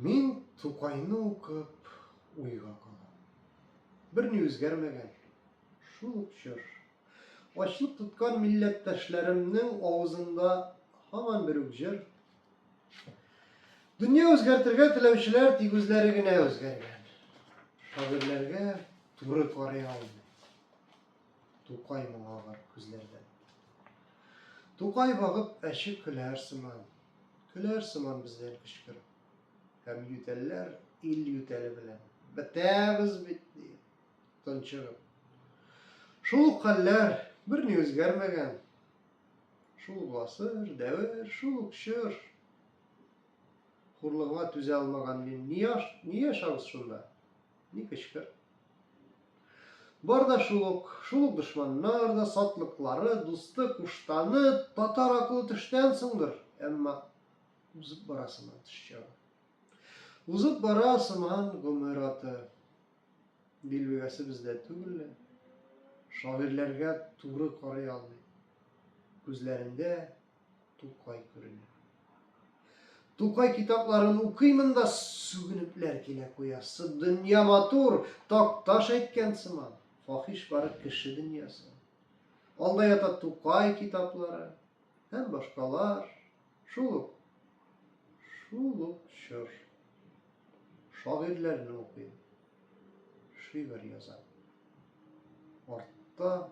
Min Tukay'ını okup uyga kalam. Birini özgermegen. Şuluk şur. Açlık tutkan milletteşlerimnin ağzında haman bir ücür. Dünya özgertirge tilevşiler tigüzlerine özgergen. Şagirlerge turu koreya aldı. Tukay mağavar küzlerden. Tukay bakıp eşi küler sıman bizden kışkırıp. Hem yüteller il yüteli bilen. Betemiz bitti. Tınçırıp. Şul kaller birini özgermegen. Şul basır, devir, şul şır. Hurluğuna tüze almagan niye şahıs şunda? Ni kışkır? Barda şuluk düşmanlar da satlıkları, dostu kuştanı, tatar akıllı tüştensındır. Emma uzıp barasıman tüşçağı. Uzıp barasıman gümüratı. Bilbegesi bizde tügülle. Şairlerge tuğru koruy aldı. Gözlerinde Tukay görünür. Tukay kitaplarını okuyman da sügünüpler kile koyası. Dünya matur, taş etken sıman. Fahiş barı kişi dünyası. Alda yata Tukay kitapları. Hem başkalar. Şuluk şur. Şairlerini okuyun. Şiir yazar. Orta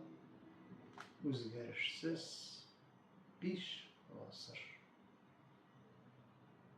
özgerişsiz bir asır.